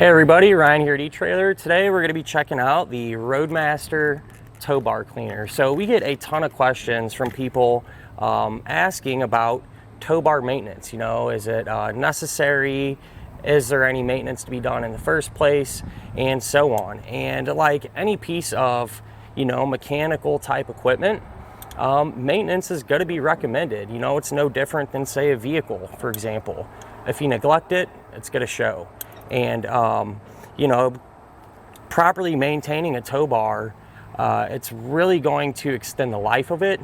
Hey everybody, Ryan here at eTrailer. Today we're going to be checking out the Roadmaster Tow Bar Cleaner. So we get a ton of questions from people asking about tow bar maintenance. You know, is it necessary? Is there any maintenance to be done in the first place? And so on. And like any piece of, mechanical type equipment, maintenance is going to be recommended. You know, it's no different than, say, a vehicle, for example. If you neglect it, it's going to show. And, properly maintaining a tow bar, it's really going to extend the life of it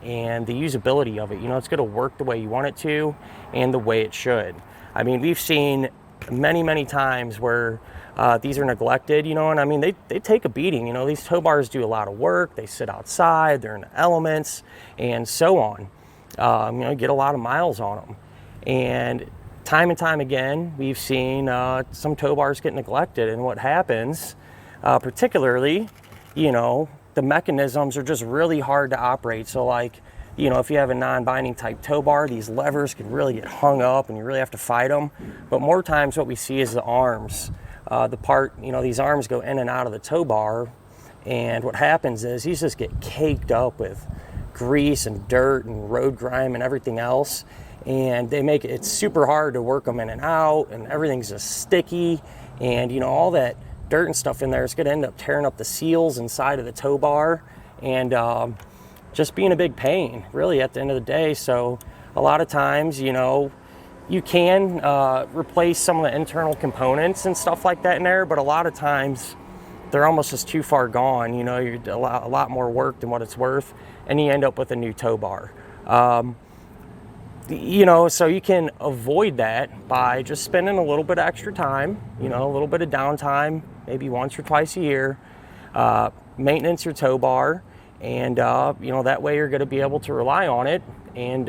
and the usability of it. You know, it's going to work the way you want it to and the way it should. I mean, we've seen many times where these are neglected, and I mean, they take a beating. These tow bars do a lot of work. They sit outside, they're in the elements, and so on. Get a lot of miles on them. And time and time again, we've seen some tow bars get neglected, and what happens, particularly, the mechanisms are just really hard to operate. So like, if you have a non-binding type tow bar, these levers can really get hung up and you really have to fight them. But more times what we see is the arms. These arms go in and out of the tow bar, and what happens is these just get caked up with grease and dirt and road grime and everything else. And they make it's super hard to work them in and out, and everything's just sticky, and all that dirt and stuff in there is going to end up tearing up the seals inside of the tow bar and just being a big pain really at the end of the day. So a lot of times you can replace some of the internal components and stuff like that in there, but a lot of times they're almost just too far gone. You're a lot more work than what it's worth, and you end up with a new tow bar. So you can avoid that by just spending a little bit of extra time, a little bit of downtime, maybe once or twice a year, maintenance your tow bar, and, that way you're going to be able to rely on it, and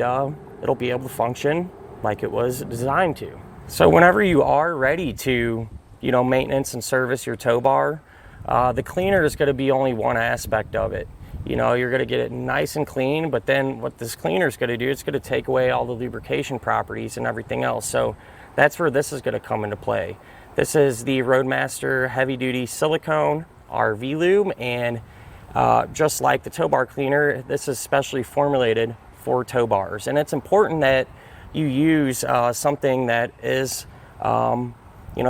it'll be able to function like it was designed to. So whenever you are ready to, maintenance and service your tow bar, the cleaner is going to be only one aspect of it. You're going to get it nice and clean, but then what this cleaner is going to do, it's going to take away all the lubrication properties and everything else. So that's where this is going to come into play. This is the Roadmaster Heavy Duty Silicone RV Lube, and just like the tow bar cleaner, this is specially formulated for tow bars. And it's important that you use something that is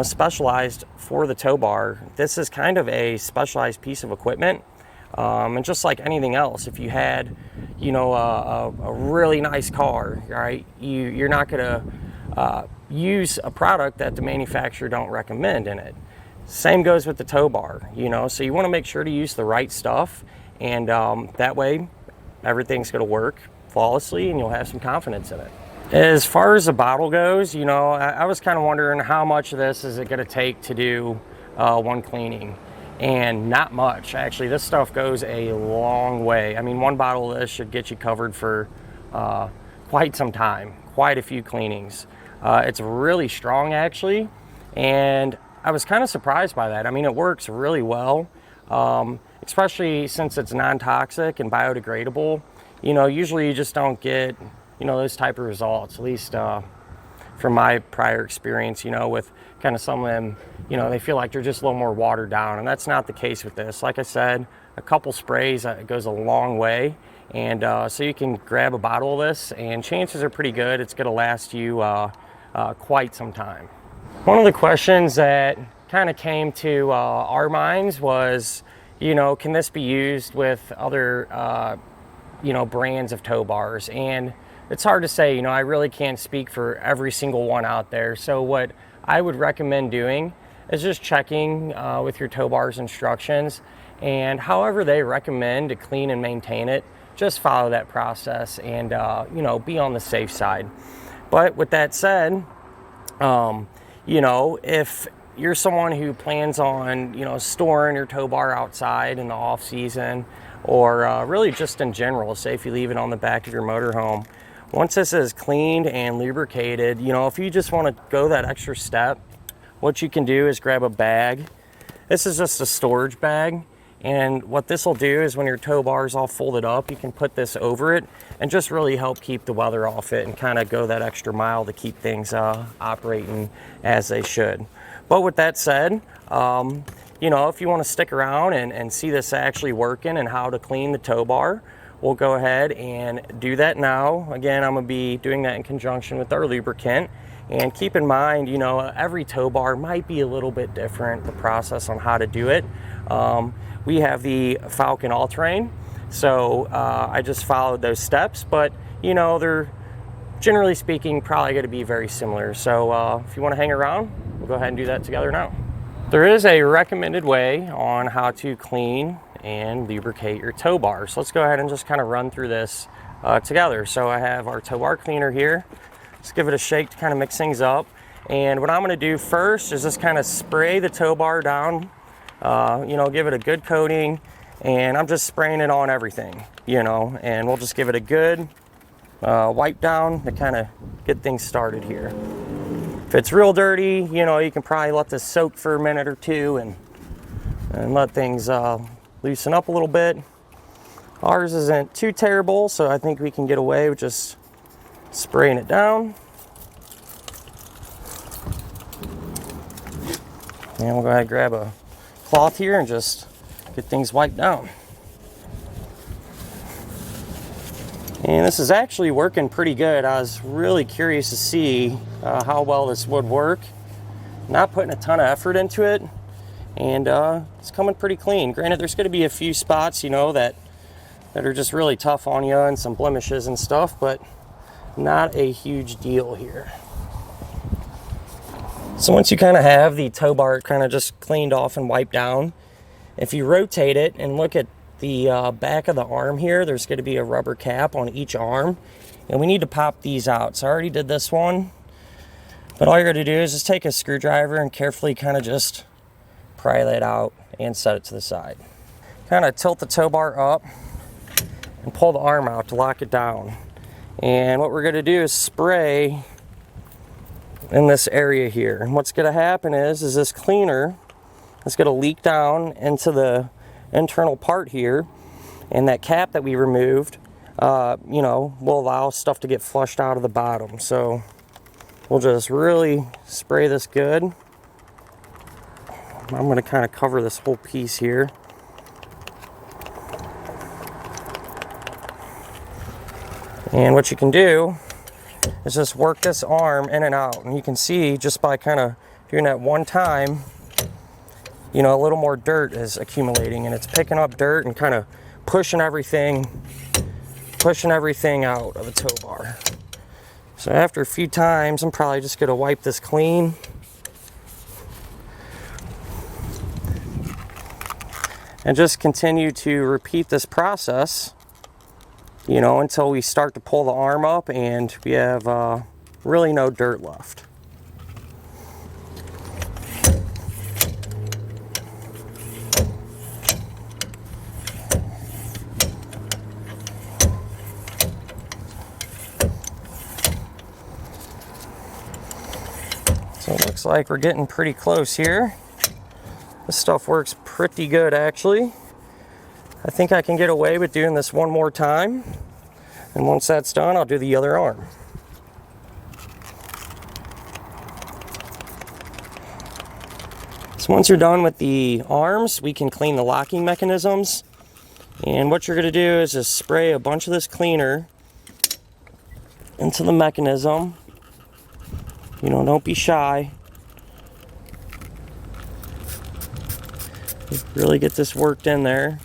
specialized for the tow bar. This is kind of a specialized piece of equipment. And just like anything else, if you had, a really nice car, right, you're not going to use a product that the manufacturer don't recommend in it. Same goes with the tow bar, so you want to make sure to use the right stuff, and that way everything's going to work flawlessly and you'll have some confidence in it. As far as the bottle goes, I was kind of wondering how much of this is it going to take to do one cleaning. And not much. Actually, this stuff goes a long way. I mean, one bottle of this should get you covered for quite some time, quite a few cleanings. It's really strong, actually, and I was kind of surprised by that. I mean, it works really well, especially since it's non-toxic and biodegradable. Usually you just don't get, those type of results, at least from my prior experience, with kind of some of them, they feel like they're just a little more watered down, and that's not the case with this. Like I said, a couple sprays, it goes a long way, and so you can grab a bottle of this, and chances are pretty good it's going to last you quite some time. One of the questions that kind of came to our minds was, can this be used with other, brands of tow bars? And it's hard to say. I really can't speak for every single one out there. So what I would recommend doing is just checking with your tow bar's instructions, and however they recommend to clean and maintain it, just follow that process and be on the safe side. But with that said, if you're someone who plans on storing your tow bar outside in the off season, or really just in general, say if you leave it on the back of your motorhome, once this is cleaned and lubricated, if you just want to go that extra step, what you can do is grab a bag. This is just a storage bag, and what this will do is when your tow bar is all folded up, you can put this over it and just really help keep the weather off it and kind of go that extra mile to keep things operating as they should. But with that said, you know, if you want to stick around and see this actually working and how to clean the tow bar, we'll go ahead and do that now. Again, I'm going to be doing that in conjunction with our lubricant. And keep in mind, you know, every tow bar might be a little bit different, the process on how to do it. We have the Falcon all-terrain, so I just followed those steps, but you know, they're generally speaking probably going to be very similar. So if you want to hang around, we'll go ahead and do that together now. There is a recommended way on how to clean and lubricate your tow bar. So let's go ahead and just kind of run through this together. So I have our tow bar cleaner here. Let's give it a shake to kind of mix things up. And what I'm going to do first is just kind of spray the tow bar down, you know, give it a good coating, and I'm just spraying it on everything, you know, and we'll just give it a good wipe down to kind of get things started here. If it's real dirty, you know, you can probably let this soak for a minute or two and let things loosen up a little bit. Ours isn't too terrible, so I think we can get away with just spraying it down. And we'll go ahead and grab a cloth here and just get things wiped down. And this is actually working pretty good. I was really curious to see how well this would work. Not putting a ton of effort into it, and it's coming pretty clean. Granted, there's going to be a few spots, you know, that are just really tough on you and some blemishes and stuff, but not a huge deal here. So once you kind of have the tow bar kind of just cleaned off and wiped down, if you rotate it and look at the back of the arm here, there's going to be a rubber cap on each arm, and we need to pop these out. So I already did this one, but all you're going to do is just take a screwdriver and carefully kind of just pry that out and set it to the side. Kind of tilt the tow bar up and pull the arm out to lock it down. And what we're going to do is spray in this area here. And what's going to happen is this cleaner is going to leak down into the internal part here, and that cap that we removed, you know, will allow stuff to get flushed out of the bottom. So we'll just really spray this good. I'm going to kind of cover this whole piece here. And what you can do is just work this arm in and out, and you can see just by kind of doing that one time, you know, a little more dirt is accumulating, and it's picking up dirt and kind of pushing everything out of the tow bar. So after a few times, I'm probably just going to wipe this clean. And just continue to repeat this process, you know, until we start to pull the arm up and we have really no dirt left. So it looks like we're getting pretty close here. This stuff works pretty good, actually. I think I can get away with doing this one more time, and once that's done, I'll do the other arm. So once you're done with the arms, we can clean the locking mechanisms. And what you're going to do is just spray a bunch of this cleaner into the mechanism. You know, don't be shy. Really get this worked in there.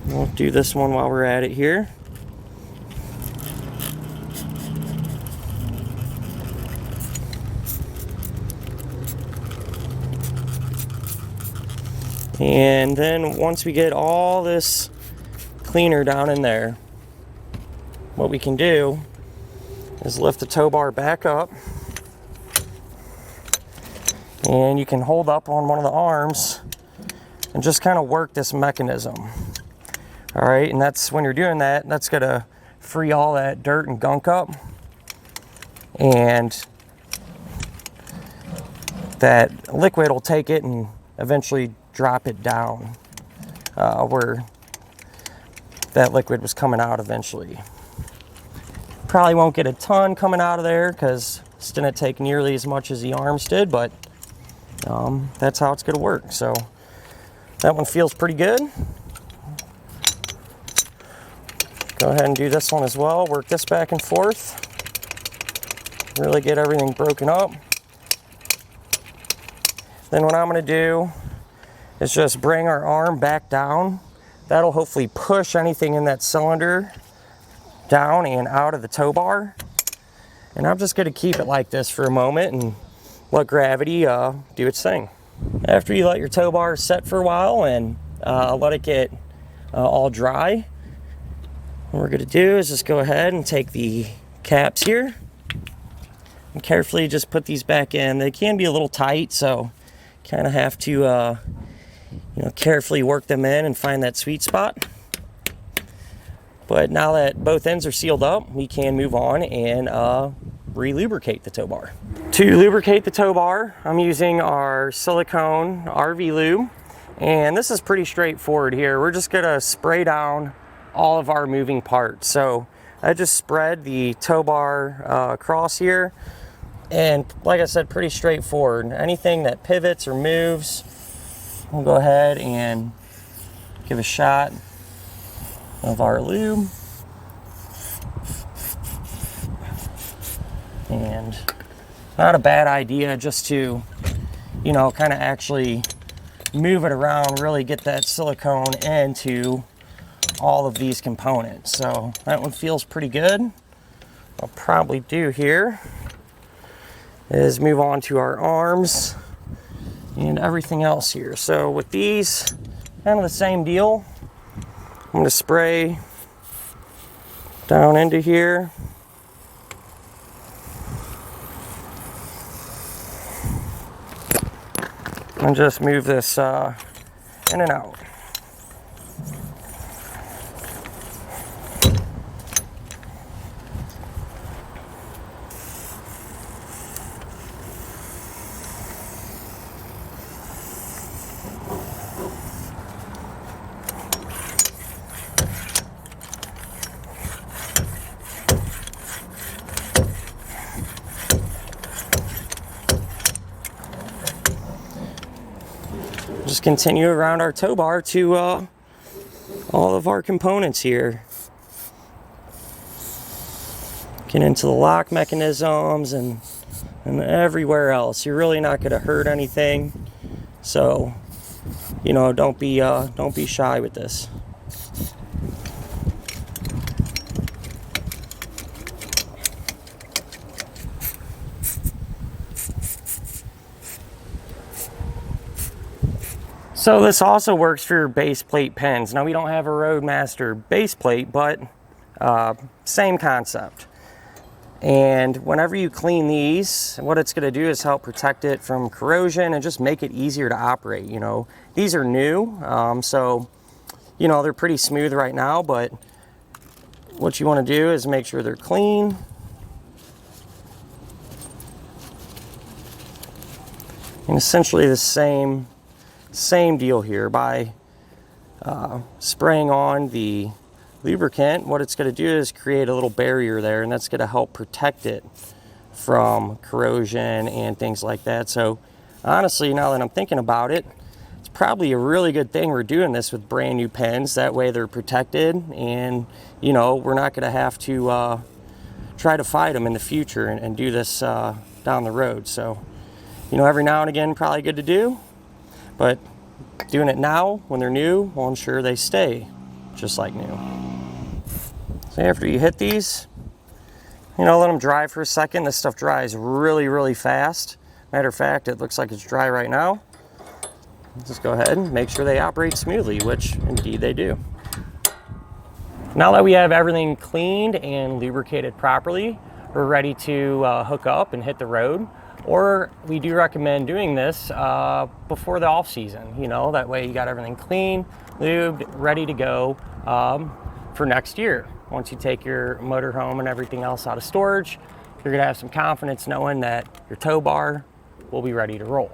We'll do this one while we're at it here. And then once we get all this cleaner down in there, what we can do is lift the tow bar back up, and you can hold up on one of the arms and just kind of work this mechanism. All right, and that's when you're doing that, that's gonna free all that dirt and gunk up, and that liquid will take it and eventually drop it down where that liquid was coming out eventually. Probably won't get a ton coming out of there because This didn't take nearly as much as the arms did, but that's how it's going to work. So that one feels pretty good. Go ahead and do this one as well. Work this back and forth. Really get everything broken up. Then what I'm going to do is just bring our arm back down. That'll hopefully push anything in that cylinder down and out of the tow bar. And I'm just going to keep it like this for a moment and let gravity do its thing. After you let your tow bar set for a while and let it get all dry, what we're going to do is just go ahead and take the caps here and carefully just put these back in. They can be a little tight, so kind of have to you know, carefully work them in and find that sweet spot. But now that both ends are sealed up, we can move on and re-lubricate the tow bar. To lubricate the tow bar, I'm using our silicone RV lube, and this is pretty straightforward here. We're just gonna spray down all of our moving parts. So I just spread the tow bar across here, and like I said, pretty straightforward. Anything that pivots or moves, we'll go ahead and give a shot of our lube. And not a bad idea just to, you know, kind of actually move it around, really get that silicone into all of these components. So that one feels pretty good. I'll probably do here is move on to our arms and everything else here. So with these, kind of the same deal. I'm going to spray down into here. And just move this in and out. Just continue around our tow bar to all of our components here. Get into the lock mechanisms and everywhere else. You're really not going to hurt anything, so you know, don't be shy with this. So this also works for your base plate pins. Now we don't have a Roadmaster base plate, but same concept. And whenever you clean these, what it's going to do is help protect it from corrosion and just make it easier to operate. You know, these are new, so you know, they're pretty smooth right now, but what you want to do is make sure they're clean. And essentially the same deal here. By spraying on the lubricant, what it's going to do is create a little barrier there, and that's going to help protect it from corrosion and things like that. So honestly, now that I'm thinking about it, it's probably a really good thing we're doing this with brand new pens. That way they're protected, and you know, we're not going to have to try to fight them in the future and do this down the road. So you know, every now and again, probably good to do. But doing it now when they're new will ensure they stay just like new. So after you hit these, you know, let them dry for a second. This stuff dries really, really fast. Matter of fact, it looks like it's dry right now. Just go ahead and make sure they operate smoothly, which indeed they do. Now that we have everything cleaned and lubricated properly, we're ready to hook up and hit the road. Or we do recommend doing this before the off season. You know, that way you got everything clean, lubed, ready to go for next year. Once you take your motor home and everything else out of storage, you're gonna have some confidence knowing that your tow bar will be ready to roll.